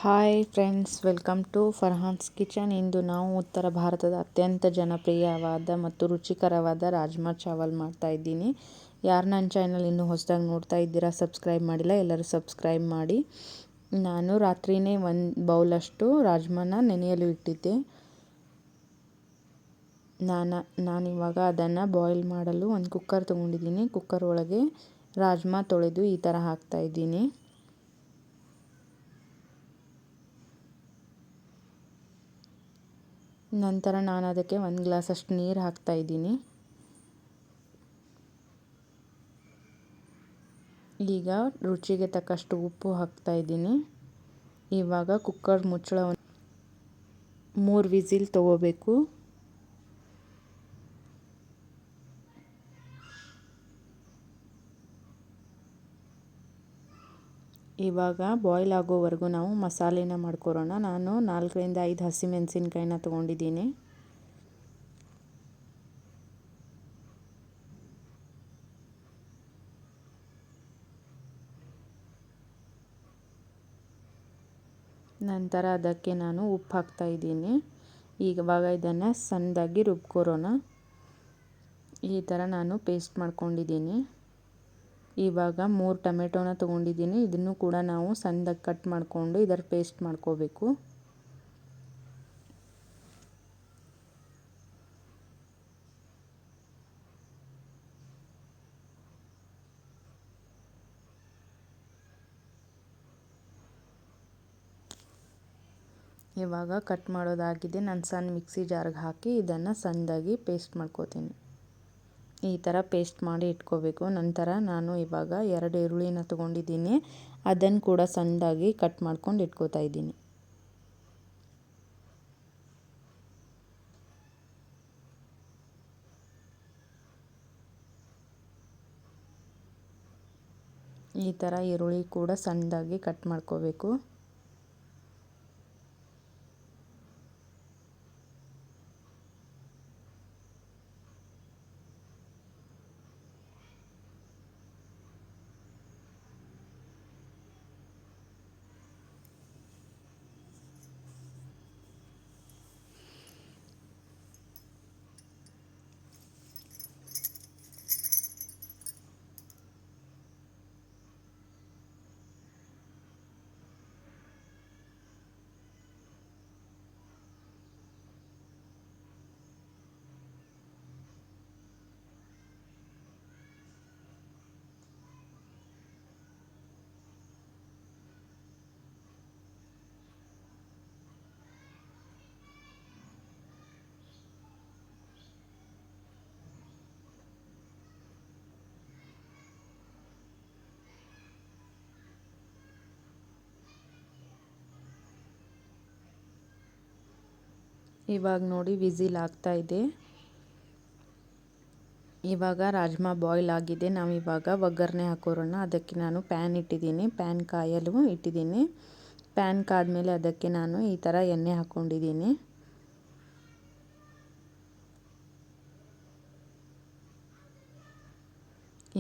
Hi friends, welcome to Farhan's kitchen. ಇಂದು ನಾವು ಉತ್ತರ ಭಾರತದ ಅತ್ಯಂತ ಜನಪ್ರಿಯವಾದ ಮತ್ತು ರುಚಿಕರವಾದ ರಾಜ್ಮಾ ಚಾವಲ್ ಮಾಡ್ತಾ ಇದ್ದೀನಿ. ಯಾರು ನನ್ನ ಚಾನಲ್ ಇನ್ನೂ ಹೊಸದಾಗಿ ನೋಡ್ತಾ ಇದ್ದೀರಾ, ಸಬ್ಸ್ಕ್ರೈಬ್ ಮಾಡಿಲ್ಲ, ಎಲ್ಲರೂ ಸಬ್ಸ್ಕ್ರೈಬ್ ಮಾಡಿ. ನಾನು ರಾತ್ರಿಯೇ 1 ಬೌಲಷ್ಟು ರಾಜ್ಮಾನ ನೆನೆಯಲು ಇಟ್ಟಿದ್ದೆ. ನಾನಿವಾಗ ಅದನ್ನು ಬಾಯ್ಲ್ ಮಾಡಲು ಒಂದು ಕುಕ್ಕರ್ ತೊಗೊಂಡಿದ್ದೀನಿ. ಕುಕ್ಕರ್ ಒಳಗೆ ರಾಜ್ಮಾ ತೊಳೆದು ಈ ಥರ ಹಾಕ್ತಾ ಇದ್ದೀನಿ. ನಂತರ ನಾನು ಅದಕ್ಕೆ 1 ಗ್ಲಾಸಷ್ಟು ನೀರು ಹಾಕ್ತಾ ಇದ್ದೀನಿ. ಈಗ ರುಚಿಗೆ ತಕ್ಕಷ್ಟು ಉಪ್ಪು ಹಾಕ್ತಾ ಇದ್ದೀನಿ. ಇವಾಗ ಕುಕ್ಕರ್ ಮುಚ್ಚಳವನ್ನು 3 ವಿಸಿಲ್ ತಗೋಬೇಕು. ಇವಾಗ ಬಾಯ್ಲ್ ಆಗೋವರೆಗೂ ನಾವು ಮಸಾಲೆನ ಮಾಡ್ಕೊರೋಣ. ನಾನು 4ರಿಂದ 5 ಹಸಿಮೆಣಸಿನ್ಕಾಯಿನ ತೊಗೊಂಡಿದ್ದೀನಿ. ನಂತರ ಅದಕ್ಕೆ ನಾನು ಉಪ್ಪು ಹಾಕ್ತಾ ಇದ್ದೀನಿ. ಇವಾಗ ಇದನ್ನು ಸಣ್ಣದಾಗಿ ರುಬ್ಕೊರೋಣ. ಈ ಥರ ನಾನು ಪೇಸ್ಟ್ ಮಾಡ್ಕೊಂಡಿದ್ದೀನಿ. ಇವಾಗ 3 ಟೊಮೆಟೊನ ತೊಗೊಂಡಿದ್ದೀನಿ. ಇದನ್ನು ಕೂಡ ನಾವು ಸಣ್ಣದಾಗಿ ಕಟ್ ಮಾಡಿಕೊಂಡು ಇದರ ಪೇಸ್ಟ್ ಮಾಡ್ಕೋಬೇಕು. ಇವಾಗ ಕಟ್ ಮಾಡೋದಾಗಿದೆ. ನಾನು ಸಣ್ಣ ಮಿಕ್ಸಿ ಜಾರ್ಗೆ ಹಾಕಿ ಇದನ್ನು ಸಣ್ಣದಾಗಿ ಪೇಸ್ಟ್ ಮಾಡ್ಕೋತೀನಿ. ಈ ಥರ ಪೇಸ್ಟ್ ಮಾಡಿ ಇಟ್ಕೋಬೇಕು. ನಂತರ ನಾನು ಇವಾಗ 2 ಈರುಳ್ಳಿನ ತೊಗೊಂಡಿದ್ದೀನಿ. ಅದನ್ನು ಕೂಡ ಸಣ್ಣದಾಗಿ ಕಟ್ ಮಾಡ್ಕೊಂಡು ಇಟ್ಕೋತಾ ಇದ್ದೀನಿ. ಈ ಥರ ಈರುಳ್ಳಿ ಕೂಡ ಸಣ್ಣದಾಗಿ ಕಟ್ ಮಾಡ್ಕೋಬೇಕು. ಇವಾಗ ನೋಡಿ ವಿಸಿಲ್ ಆಗ್ತಾ ಇದೆ. ಇವಾಗ ರಾಜ್ಮಾ ಬಾಯ್ಲ್ ಆಗಿದೆ. ನಾವು ಇವಾಗ ಒಗ್ಗರಣೆ ಹಾಕೋರೋಣ. ಅದಕ್ಕೆ ನಾನು ಪ್ಯಾನ್ ಇಟ್ಟಿದ್ದೀನಿ. ಪ್ಯಾನ್ ಕಾಯಲು ಇಟ್ಟಿದ್ದೀನಿ. ಪ್ಯಾನ್ ಕಾದ್ಮೇಲೆ ಅದಕ್ಕೆ ನಾನು ಈ ಥರ ಎಣ್ಣೆ ಹಾಕ್ಕೊಂಡಿದ್ದೀನಿ.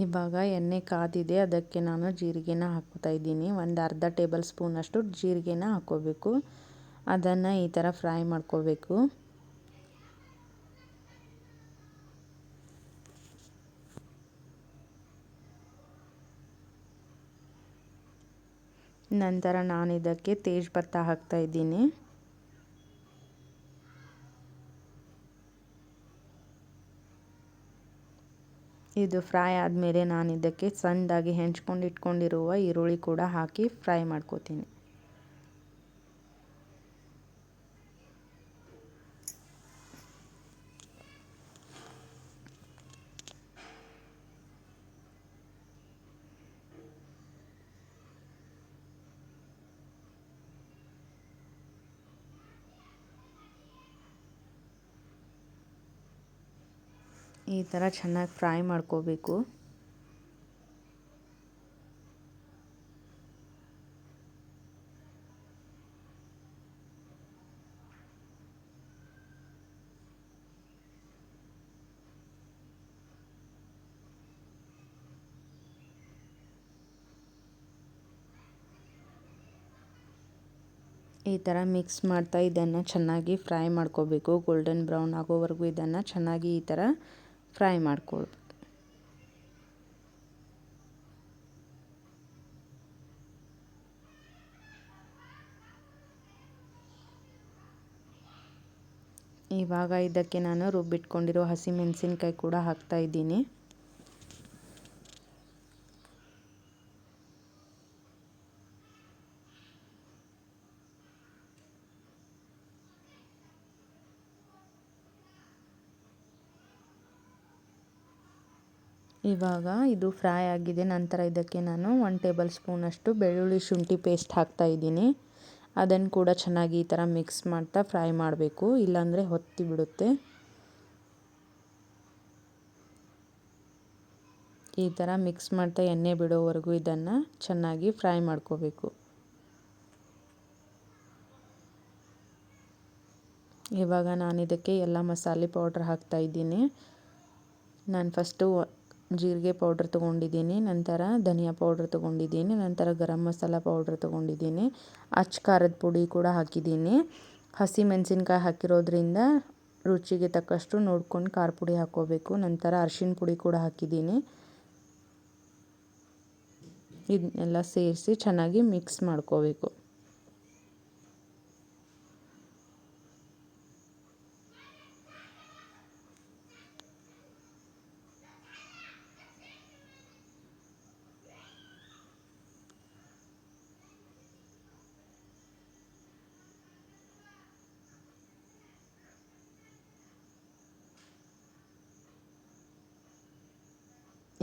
ಇವಾಗ ಎಣ್ಣೆ ಕಾದಿದೆ. ಅದಕ್ಕೆ ನಾನು ಜೀರಿಗೆನ ಹಾಕ್ತಾ ಇದ್ದೀನಿ. ಒಂದು ಅರ್ಧ ಟೇಬಲ್ ಸ್ಪೂನಷ್ಟು ಜೀರಿಗೆನ ಹಾಕ್ಕೋಬೇಕು. ಅದನ್ನು ಈ ಥರ ಫ್ರೈ ಮಾಡ್ಕೋಬೇಕು. ನಂತರ ನಾನು ಇದಕ್ಕೆ ತೇಜ್ಪತ್ತ ಹಾಕ್ತಾ ಇದ್ದೀನಿ. ಇದು ಫ್ರೈ ಆದಮೇಲೆ ನಾನು ಇದಕ್ಕೆ ಸಣ್ಣದಾಗಿ ಹೆಂಚ್ಕೊಂಡು ಇಟ್ಕೊಂಡಿರುವ ಈರುಳ್ಳಿ ಕೂಡ ಹಾಕಿ ಫ್ರೈ ಮಾಡ್ಕೋತೀನಿ. ಈ ಥರ ಚೆನ್ನಾಗಿ ಫ್ರೈ ಮಾಡ್ಕೋಬೇಕು. ಈ ಥರ ಮಿಕ್ಸ್ ಮಾಡ್ತಾ ಇದನ್ನು ಚೆನ್ನಾಗಿ ಫ್ರೈ ಮಾಡ್ಕೋಬೇಕು. ಗೋಲ್ಡನ್ ಬ್ರೌನ್ ಆಗೋವರೆಗೂ ಇದನ್ನು ಚೆನ್ನಾಗಿ ಈ ಥರ ಫ್ರೈ ಮಾಡ್ಕೊಳ್ಬೇಕು. ಇವಾಗ ಇದಕ್ಕೆ ನಾನು ರುಬ್ಬಿಟ್ಕೊಂಡಿರೋ ಹಸಿಮೆಣಸಿನ್ಕಾಯಿ ಕೂಡ ಹಾಕ್ತಾ ಇದ್ದೀನಿ. ಇವಾಗ ಇದು ಫ್ರೈ ಆಗಿದೆ. ನಂತರ ಇದಕ್ಕೆ ನಾನು 1 ಟೇಬಲ್ ಸ್ಪೂನಷ್ಟು ಬೆಳ್ಳುಳ್ಳಿ ಶುಂಠಿ ಪೇಸ್ಟ್ ಹಾಕ್ತಾ ಇದ್ದೀನಿ. ಅದನ್ನು ಕೂಡ ಚೆನ್ನಾಗಿ ಈ ಥರ ಮಿಕ್ಸ್ ಮಾಡ್ತಾ ಫ್ರೈ ಮಾಡಬೇಕು, ಇಲ್ಲಾಂದರೆ ಹೊತ್ತಿ ಬಿಡುತ್ತೆ. ಈ ಥರ ಮಿಕ್ಸ್ ಮಾಡ್ತಾ ಎಣ್ಣೆ ಬಿಡೋವರೆಗೂ ಇದನ್ನು ಚೆನ್ನಾಗಿ ಫ್ರೈ ಮಾಡ್ಕೋಬೇಕು. ಇವಾಗ ನಾನು ಇದಕ್ಕೆ ಎಲ್ಲ ಮಸಾಲೆ ಪೌಡ್ರ್ ಹಾಕ್ತಾ ಇದ್ದೀನಿ. ನಾನು ಫಸ್ಟು ಜೀರಿಗೆ ಪೌಡ್ರ್ ತೊಗೊಂಡಿದ್ದೀನಿ, ನಂತರ ಧನಿಯಾ ಪೌಡ್ರ್ ತೊಗೊಂಡಿದ್ದೀನಿ, ನಂತರ ಗರಂ ಮಸಾಲ ಪೌಡ್ರ್ ತೊಗೊಂಡಿದ್ದೀನಿ, ಅಚ್ಚ ಖಾರದ ಪುಡಿ ಕೂಡ ಹಾಕಿದ್ದೀನಿ. ಹಸಿ ಮೆಣಸಿನ್ಕಾಯಿ ಹಾಕಿರೋದ್ರಿಂದ ರುಚಿಗೆ ತಕ್ಕಷ್ಟು ನೋಡ್ಕೊಂಡು ಖಾರ ಪುಡಿ ಹಾಕ್ಕೋಬೇಕು. ನಂತರ ಅರಿಶಿಣ ಪುಡಿ ಕೂಡ ಹಾಕಿದ್ದೀನಿ. ಇದನ್ನೆಲ್ಲ ಸೇರಿಸಿ ಚೆನ್ನಾಗಿ ಮಿಕ್ಸ್ ಮಾಡ್ಕೋಬೇಕು.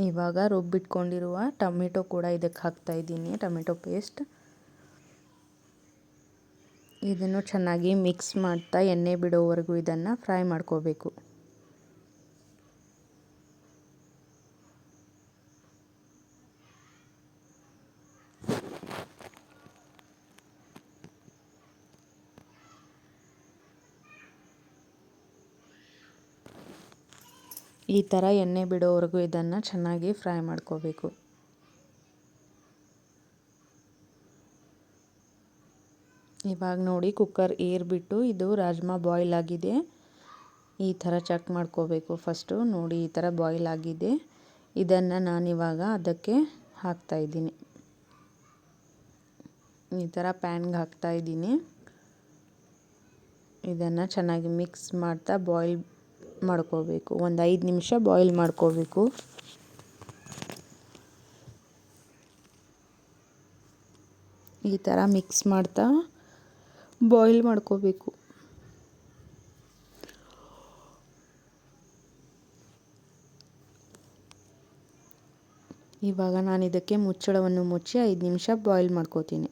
ಇವಾಗ ರುಬ್ಬಿಟ್ಕೊಂಡಿರುವ ಟೊಮೆಟೊ ಕೂಡ ಇದಕ್ಕೆ ಹಾಕ್ತಾ ಇದ್ದೀನಿ, ಟೊಮೆಟೊ ಪೇಸ್ಟ್. ಇದನ್ನು ಚೆನ್ನಾಗಿ ಮಿಕ್ಸ್ ಮಾಡ್ತಾ ಎಣ್ಣೆ ಬಿಡೋವರೆಗೂ ಇದನ್ನು ಫ್ರೈ ಮಾಡ್ಕೋಬೇಕು. ಈ ಥರ ಎಣ್ಣೆ ಬಿಡೋವರೆಗೂ ಇದನ್ನು ಚೆನ್ನಾಗಿ ಫ್ರೈ ಮಾಡ್ಕೋಬೇಕು. ಇವಾಗ ನೋಡಿ ಕುಕ್ಕರ್ ಏರ್ಬಿಟ್ಟು ಇದು ರಾಜ್ಮಾ ಬಾಯ್ಲ್ ಆಗಿದೆ. ಈ ಥರ ಚೆಕ್ ಮಾಡ್ಕೋಬೇಕು ಫಸ್ಟು. ನೋಡಿ ಈ ಥರ ಬಾಯ್ಲ್ ಆಗಿದೆ. ಇದನ್ನು ನಾನಿವಾಗ ಅದಕ್ಕೆ ಹಾಕ್ತಾ ಇದ್ದೀನಿ. ಈ ಥರ ಪ್ಯಾನ್ಗೆ ಹಾಕ್ತಾ ಇದ್ದೀನಿ. ಇದನ್ನು ಚೆನ್ನಾಗಿ ಮಿಕ್ಸ್ ಮಾಡ್ತಾ ಬಾಯ್ಲ್ ಮಾಡ್ಕೋಬೇಕು. ಒಂದು 5 ನಿಮಿಷ ಬಾಯ್ಲ್ ಮಾಡ್ಕೋಬೇಕು. ಈ ಥರ ಮಿಕ್ಸ್ ಮಾಡ್ತಾ ಬಾಯ್ಲ್ ಮಾಡ್ಕೋಬೇಕು. ಇವಾಗ ನಾನು ಇದಕ್ಕೆ ಮುಚ್ಚಳವನ್ನು ಮುಚ್ಚಿ 5 ನಿಮಿಷ ಬಾಯ್ಲ್ ಮಾಡ್ಕೋತೀನಿ.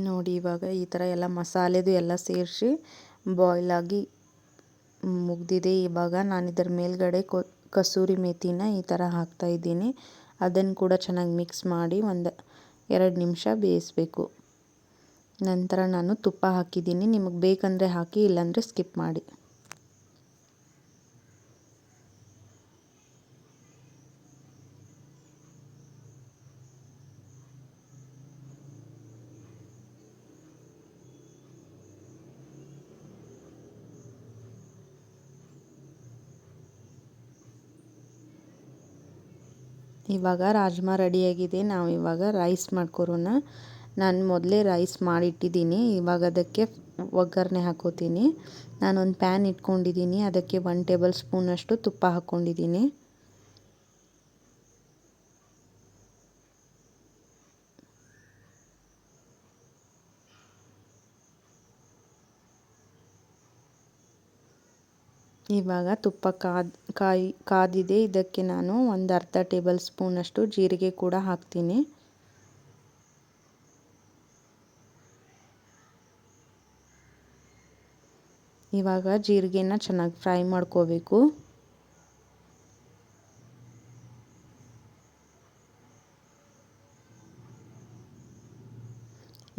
ನೋಡಿ ಇವಾಗ ಈ ಥರ ಎಲ್ಲ ಮಸಾಲೆದು ಎಲ್ಲ ಸೇರಿಸಿ ಬಾಯ್ಲ್ ಆಗಿ ಮುಗ್ದಿದೆ. ಇವಾಗ ನಾನು ಇದರ ಮೇಲ್ಗಡೆ ಕಸೂರಿ ಮೇಥಿನ ಈ ಥರ ಹಾಕ್ತಾ ಇದ್ದೀನಿ. ಅದನ್ನು ಕೂಡ ಚೆನ್ನಾಗಿ ಮಿಕ್ಸ್ ಮಾಡಿ 1-2 ನಿಮಿಷ ಬೇಯಿಸಬೇಕು. ನಂತರ ನಾನು ತುಪ್ಪ ಹಾಕಿದ್ದೀನಿ. ನಿಮಗೆ ಬೇಕಂದರೆ ಹಾಕಿ, ಇಲ್ಲಾಂದರೆ ಸ್ಕಿಪ್ ಮಾಡಿ. ಇವಾಗ ರಾಜ್ಮಾ ರೆಡಿಯಾಗಿದೆ. ನಾವು ಇವಾಗ ರೈಸ್ ಮಾಡ್ಕೊರೋಣ. ನಾನು ಮೊದಲೇ ರೈಸ್ ಮಾಡಿಟ್ಟಿದ್ದೀನಿ. ಇವಾಗ ಅದಕ್ಕೆ ಒಗ್ಗರಣೆ ಹಾಕೋತೀನಿ. ನಾನೊಂದು ಪ್ಯಾನ್ ಇಟ್ಕೊಂಡಿದ್ದೀನಿ. ಅದಕ್ಕೆ 1 ಟೇಬಲ್ ಸ್ಪೂನಷ್ಟು ತುಪ್ಪ ಹಾಕ್ಕೊಂಡಿದ್ದೀನಿ. ಇವಾಗ ತುಪ್ಪ ಕಾದಿದೆ. ಇದಕ್ಕೆ ನಾನು ಒಂದು ಅರ್ಧ ಟೇಬಲ್ ಸ್ಪೂನಷ್ಟು ಜೀರಿಗೆ ಕೂಡ ಹಾಕ್ತೀನಿ. ಇವಾಗ ಜೀರಿಗೆನ ಚೆನ್ನಾಗಿ ಫ್ರೈ ಮಾಡ್ಕೋಬೇಕು.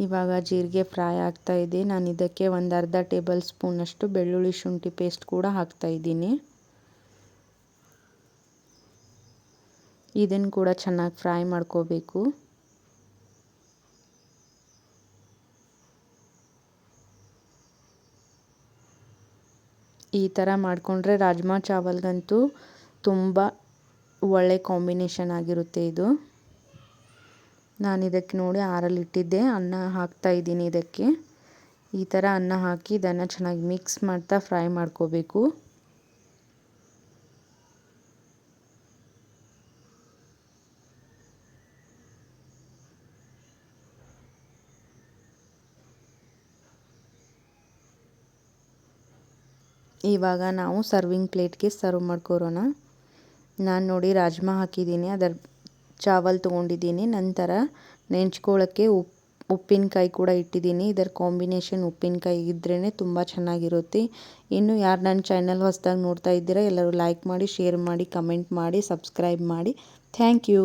ಇವಾಗ ಜೀರಿಗೆ ಫ್ರೈ ಆಗ್ತಾ ಇದೆ. ನಾನು ಇದಕ್ಕೆ ಒಂದು ಅರ್ಧ ಟೇಬಲ್ ಸ್ಪೂನಷ್ಟು ಬೆಳ್ಳುಳ್ಳಿ ಶುಂಠಿ ಪೇಸ್ಟ್ ಕೂಡ ಹಾಕ್ತಾ ಇದ್ದೀನಿ. ಇದನ್ನು ಕೂಡ ಚೆನ್ನಾಗಿ ಫ್ರೈ ಮಾಡ್ಕೋಬೇಕು. ಈ ಥರ ಮಾಡಿಕೊಂಡ್ರೆ ರಾಜ್ಮಾ ಚಾವಲ್ಗಂತೂ ತುಂಬ ಒಳ್ಳೆ ಕಾಂಬಿನೇಷನ್ ಆಗಿರುತ್ತೆ ಇದು. ನಾನು ಇದಕ್ಕೆ ನೋಡಿ ಆರಲ್ಲಿ ಇಟ್ಟಿದ್ದೆ ಅನ್ನ ಹಾಕ್ತಾ ಇದ್ದೀನಿ. ಇದಕ್ಕೆ ಈ ಥರ ಅನ್ನ ಹಾಕಿ ಇದನ್ನು ಚೆನ್ನಾಗಿ ಮಿಕ್ಸ್ ಮಾಡ್ತಾ ಫ್ರೈ ಮಾಡ್ಕೋಬೇಕು. ಇವಾಗ ನಾವು ಸರ್ವಿಂಗ್ ಪ್ಲೇಟ್ಗೆ ಸರ್ವ್ ಮಾಡ್ಕೊರೋಣ. ನಾನು ನೋಡಿ ರಾಜ್ಮಾ ಹಾಕಿದ್ದೀನಿ, ಅದರ ಚಾವಲ್ ತೊಗೊಂಡಿದ್ದೀನಿ. ನಂತರ ನೆಂಚ್ಕೊಳ್ಳೋಕ್ಕೆ ಉಪ್ಪಿನಕಾಯಿ ಕೂಡ ಇಟ್ಟಿದ್ದೀನಿ. ಇದರ ಕಾಂಬಿನೇಷನ್ ಉಪ್ಪಿನಕಾಯಿ ಇದ್ರೇ ತುಂಬ ಚೆನ್ನಾಗಿರುತ್ತೆ. ಇನ್ನು ಯಾರು ನನ್ನ ಚಾನಲ್ ಹೊಸದಾಗಿ ನೋಡ್ತಾ ಇದ್ದೀರಾ ಎಲ್ಲರೂ ಲೈಕ್ ಮಾಡಿ, ಶೇರ್ ಮಾಡಿ, ಕಮೆಂಟ್ ಮಾಡಿ, ಸಬ್ಸ್ಕ್ರೈಬ್ ಮಾಡಿ. Thank you.